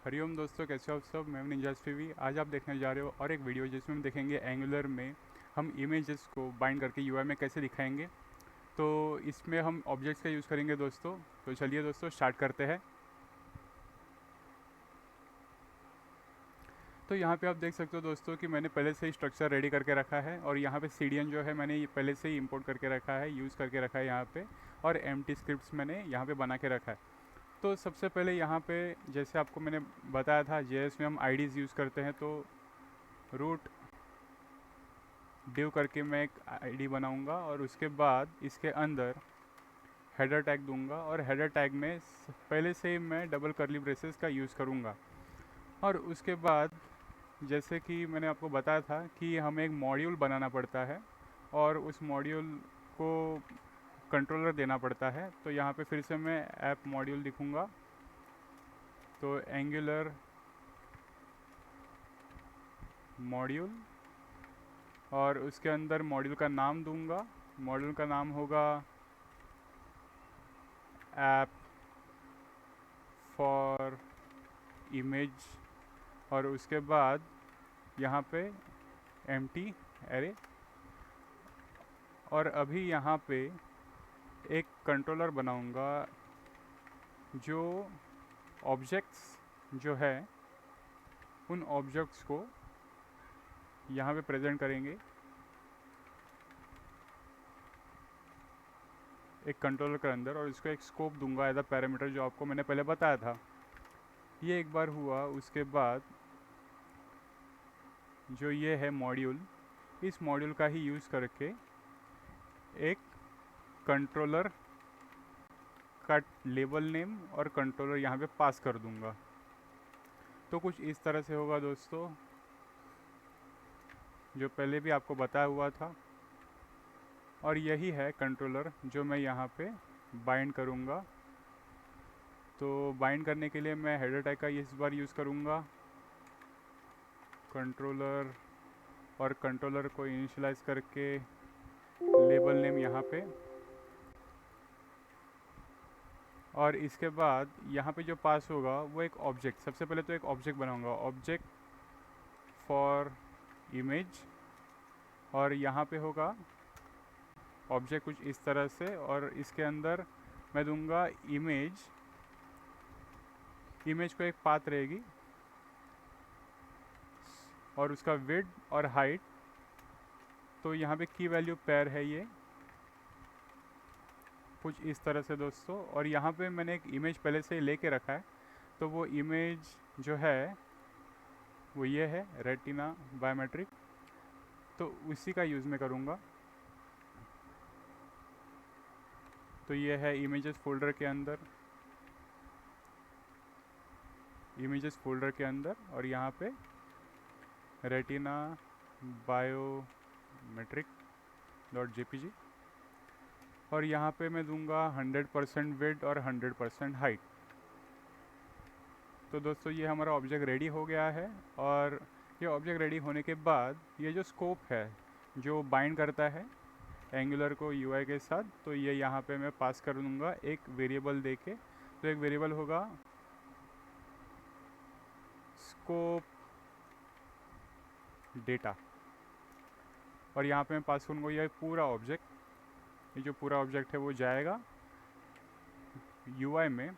हरिओम दोस्तों, कैसे हो आप सब। मैं निंजा टीवी। आज आप देखने जा रहे हो और एक वीडियो जिसमें हम देखेंगे एंगुलर में हम इमेजेस को बाइंड करके यूआई में कैसे दिखाएंगे। तो इसमें हम ऑब्जेक्ट्स का यूज़ करेंगे दोस्तों। तो चलिए दोस्तों स्टार्ट करते हैं। तो यहाँ पे आप देख सकते हो दोस्तों कि मैंने पहले से ही स्ट्रक्चर रेडी करके रखा है और यहाँ पे सीडीएन जो है मैंने ये पहले से ही इंपोर्ट करके रखा है, यूज़ करके रखा है यहाँ पे। और एम्प्टी स्क्रिप्ट्स मैंने यहाँ पे बना के रखा है। तो सबसे पहले यहाँ पे जैसे आपको मैंने बताया था जेएस में हम आईडीज़ यूज़ करते हैं। तो रूट डिव करके मैं एक आईडी बनाऊंगा और उसके बाद इसके अंदर हेडर टैग दूंगा और हेडर टैग में पहले से ही मैं डबल करली ब्रेसेस का यूज़ करूंगा। और उसके बाद जैसे कि मैंने आपको बताया था कि हमें एक मॉड्यूल बनाना पड़ता है और उस मॉड्यूल को कंट्रोलर देना पड़ता है। तो यहाँ पे फिर से मैं ऐप मॉड्यूल लिखूँगा। तो एंगुलर मॉड्यूल और उसके अंदर मॉड्यूल का नाम दूंगा। मॉड्यूल का नाम होगा ऐप फॉर इमेज। और उसके बाद यहाँ पे एम्प्टी एरे। और अभी यहाँ पे एक कंट्रोलर बनाऊंगा जो ऑब्जेक्ट्स जो है उन ऑब्जेक्ट्स को यहाँ पे प्रेजेंट करेंगे एक कंट्रोलर के अंदर। और इसको एक स्कोप दूंगा एज अ पैरामीटर, जो आपको मैंने पहले बताया था। ये एक बार हुआ। उसके बाद जो ये है मॉड्यूल, इस मॉड्यूल का ही यूज़ करके एक कंट्रोलर का लेबल नेम और कंट्रोलर यहाँ पे पास कर दूंगा। तो कुछ इस तरह से होगा दोस्तों, जो पहले भी आपको बताया हुआ था। और यही है कंट्रोलर जो मैं यहाँ पे बाइंड करूँगा। तो बाइंड करने के लिए मैं हेडर टैग का इस बार यूज़ करूँगा कंट्रोलर, और कंट्रोलर को इनिशियलाइज करके लेबल नेम यहाँ पे। और इसके बाद यहाँ पे जो पास होगा वो एक ऑब्जेक्ट, सबसे पहले तो एक ऑब्जेक्ट बनाऊंगा, ऑब्जेक्ट फॉर इमेज। और यहाँ पे होगा ऑब्जेक्ट कुछ इस तरह से। और इसके अंदर मैं दूंगा इमेज। इमेज को एक पाथ रहेगी और उसका विड्थ और हाइट। तो यहाँ पे की वैल्यू पेयर है ये कुछ इस तरह से दोस्तों। और यहाँ पे मैंने एक इमेज पहले से ही लेके रखा है। तो वो इमेज जो है वो ये है रेटिना बायोमेट्रिक। तो उसी का यूज़ मैं करूँगा। तो ये है इमेजेस फोल्डर के अंदर, इमेजेस फोल्डर के अंदर। और यहाँ पे रेटिना बायोमेट्रिक डॉट जेपीजी। और यहाँ पे मैं दूंगा 100% विड्थ और 100% हाइट। तो दोस्तों ये हमारा ऑब्जेक्ट रेडी हो गया है। और ये ऑब्जेक्ट रेडी होने के बाद ये जो स्कोप है जो बाइंड करता है एंगुलर को यूआई के साथ, तो ये यहाँ पे मैं पास कर दूँगा एक वेरिएबल दे के। तो एक वेरिएबल होगा स्कोप डेटा। और यहाँ पे मैं पास करूँगा ये पूरा ऑब्जेक्ट। ये जो पूरा ऑब्जेक्ट है वो जाएगा यूआई में।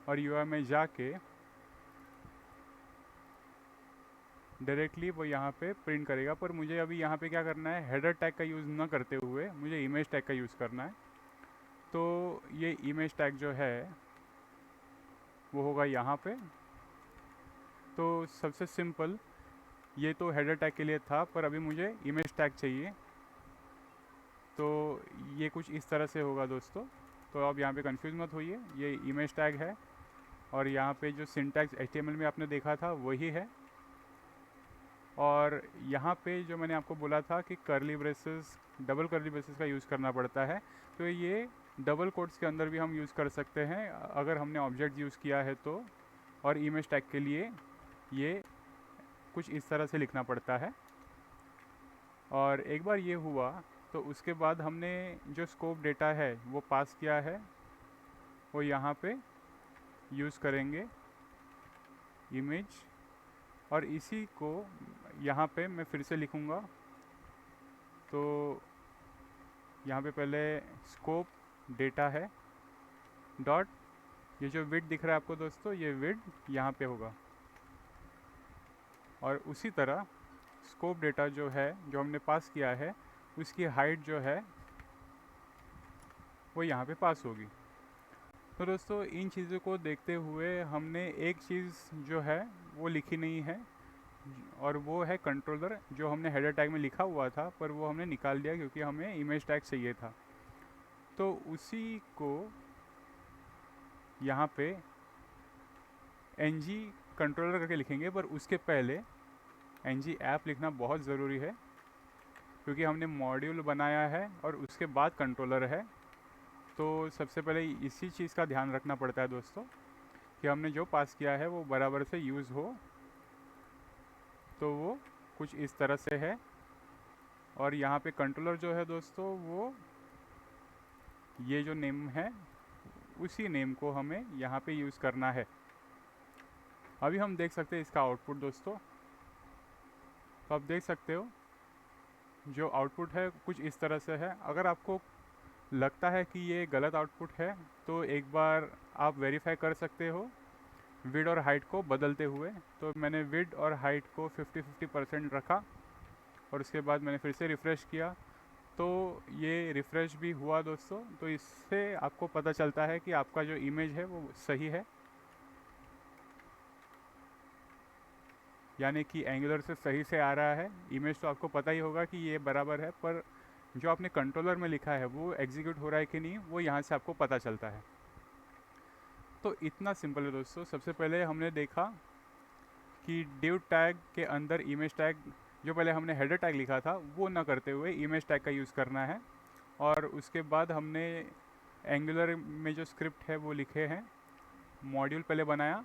और यूआई में जाके डायरेक्टली वो यहाँ पे प्रिंट करेगा। पर मुझे अभी यहाँ पे क्या करना है, हेडर टैग का यूज़ ना करते हुए मुझे इमेज टैग का यूज़ करना है। तो ये इमेज टैग जो है वो होगा यहाँ पे। तो सबसे सिंपल ये तो हेडर टैग के लिए था, पर अभी मुझे इमेज टैग चाहिए। तो ये कुछ इस तरह से होगा दोस्तों। तो आप यहाँ पे कंफ्यूज मत होइए, ये इमेज टैग है। और यहाँ पे जो सिंटैक्स एचटीएमएल में आपने देखा था वही है। और यहाँ पे जो मैंने आपको बोला था कि करली ब्रेसेस, डबल करली ब्रेसेस का यूज़ करना पड़ता है, तो ये डबल कोट्स के अंदर भी हम यूज़ कर सकते हैं अगर हमने ऑब्जेक्ट यूज़ किया है तो। और इमेज टैग के लिए ये कुछ इस तरह से लिखना पड़ता है। और एक बार ये हुआ तो उसके बाद हमने जो स्कोप डेटा है वो पास किया है, वो यहाँ पे यूज़ करेंगे इमेज, और इसी को यहाँ पे मैं फिर से लिखूँगा। तो यहाँ पे पहले स्कोप डेटा है डॉट, ये जो विड्थ दिख रहा है आपको दोस्तों, ये विड्थ यहाँ पे होगा, और उसी तरह स्कोप डेटा जो है जो हमने पास किया है उसकी हाइट जो है वो यहाँ पे पास होगी। तो दोस्तों इन चीज़ों को देखते हुए हमने एक चीज़ जो है वो लिखी नहीं है, और वो है कंट्रोलर, जो हमने हेडर टैग में लिखा हुआ था पर वो हमने निकाल दिया क्योंकि हमें इमेज टैग चाहिए था। तो उसी को यहाँ पे ng कंट्रोलर करके लिखेंगे, पर उसके पहले ng ऐप लिखना बहुत ज़रूरी है क्योंकि हमने मॉड्यूल बनाया है और उसके बाद कंट्रोलर है। तो सबसे पहले इसी चीज़ का ध्यान रखना पड़ता है दोस्तों कि हमने जो पास किया है वो बराबर से यूज़ हो। तो वो कुछ इस तरह से है, और यहाँ पे कंट्रोलर जो है दोस्तों वो ये जो नेम है उसी नेम को हमें यहाँ पे यूज़ करना है। अभी हम देख सकते हैं इसका आउटपुट दोस्तों। तो आप देख सकते हो जो आउटपुट है कुछ इस तरह से है। अगर आपको लगता है कि ये गलत आउटपुट है तो एक बार आप वेरीफाई कर सकते हो विड और हाइट को बदलते हुए। तो मैंने विड और हाइट को 50-50% रखा और उसके बाद मैंने फिर से रिफ़्रेश किया, तो ये रिफ़्रेश भी हुआ दोस्तों। तो इससे आपको पता चलता है कि आपका जो इमेज है वो सही है, यानी कि एंगुलर से सही से आ रहा है। इमेज तो आपको पता ही होगा कि ये बराबर है, पर जो आपने कंट्रोलर में लिखा है वो एग्जीक्यूट हो रहा है कि नहीं वो यहाँ से आपको पता चलता है। तो इतना सिंपल है दोस्तों। सबसे पहले हमने देखा कि डिव टैग के अंदर इमेज टैग, जो पहले हमने हेडर टैग लिखा था वो ना करते हुए इमेज टैग का यूज़ करना है। और उसके बाद हमने एंगुलर में जो स्क्रिप्ट है वो लिखे हैं, मॉड्यूल पहले बनाया,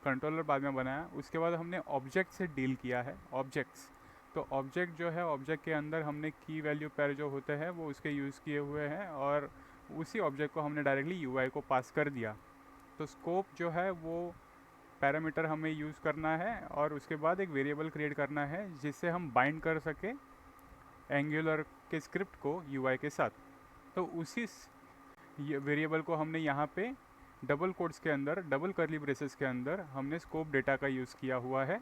कंट्रोलर बाद में बनाया। उसके बाद हमने ऑब्जेक्ट से डील किया है, ऑब्जेक्ट्स। तो ऑब्जेक्ट जो है, ऑब्जेक्ट के अंदर हमने की वैल्यू पेयर जो होते हैं वो उसके यूज़ किए हुए हैं, और उसी ऑब्जेक्ट को हमने डायरेक्टली यूआई को पास कर दिया। तो स्कोप जो है वो पैरामीटर हमें यूज़ करना है, और उसके बाद एक वेरिएबल क्रिएट करना है जिससे हम बाइंड कर सके एंगुलर के स्क्रिप्ट को यूआई के साथ। तो उसी वेरिएबल को हमने यहाँ पे डबल कोट्स के अंदर, डबल कर्ली ब्रेसेस के अंदर हमने स्कोप डेटा का यूज़ किया हुआ है,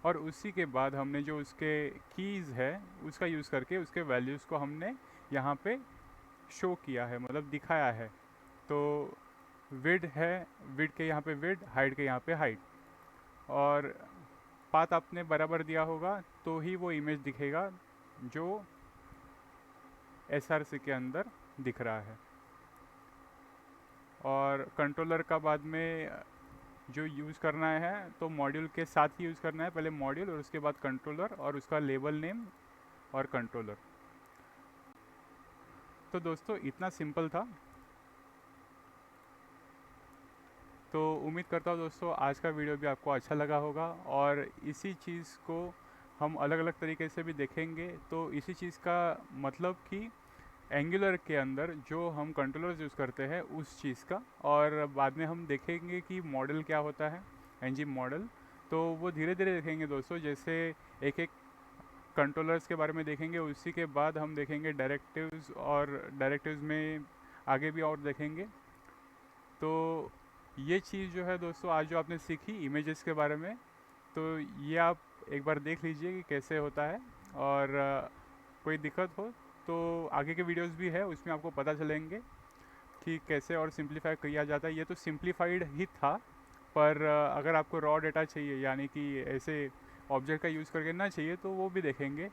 और उसी के बाद हमने जो उसके कीज़ है उसका यूज़ करके उसके वैल्यूज़ को हमने यहाँ पे शो किया है, मतलब दिखाया है। तो विड है, विड के यहाँ पे विड, हाइट के यहाँ पे हाइट, और पाथ आपने बराबर दिया होगा तो ही वो इमेज दिखेगा जो SRC के अंदर दिख रहा है। और कंट्रोलर का बाद में जो यूज़ करना है तो मॉड्यूल के साथ ही यूज़ करना है, पहले मॉड्यूल और उसके बाद कंट्रोलर और उसका लेबल नेम और कंट्रोलर। तो दोस्तों इतना सिंपल था। तो उम्मीद करता हूँ दोस्तों आज का वीडियो भी आपको अच्छा लगा होगा, और इसी चीज़ को हम अलग अलग तरीके से भी देखेंगे। तो इसी चीज़ का मतलब कि एंगुलर के अंदर जो हम कंट्रोलर्स यूज़ करते हैं उस चीज़ का, और बाद में हम देखेंगे कि मॉडल क्या होता है, ng मॉडल। तो वो धीरे धीरे देखेंगे दोस्तों, जैसे एक एक कंट्रोलर्स के बारे में देखेंगे, उसी के बाद हम देखेंगे डायरेक्टिव्स, और डायरेक्टिव्स में आगे भी और देखेंगे। तो ये चीज़ जो है दोस्तों आज जो आपने सीखी इमेजेस के बारे में, तो ये आप एक बार देख लीजिए कि कैसे होता है, और कोई दिक्कत हो तो आगे के वीडियोस भी है उसमें आपको पता चलेंगे कि कैसे और सिंप्लीफाई किया जाता है। ये तो सिंप्लीफाइड ही था, पर अगर आपको रॉ डेटा चाहिए, यानी कि ऐसे ऑब्जेक्ट का यूज़ करके ना चाहिए, तो वो भी देखेंगे।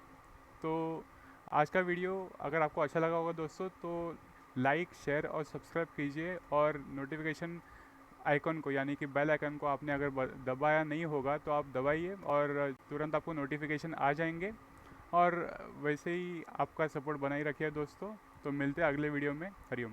तो आज का वीडियो अगर आपको अच्छा लगा होगा दोस्तों तो लाइक, शेयर और सब्सक्राइब कीजिए, और नोटिफिकेशन आइकन को, यानी कि बेल आइकन को आपने अगर दबाया नहीं होगा तो आप दबाइए, और तुरंत आपको नोटिफिकेशन आ जाएंगे। और वैसे ही आपका सपोर्ट बनाए रखिए दोस्तों। तो मिलते हैं अगले वीडियो में। हरिओम।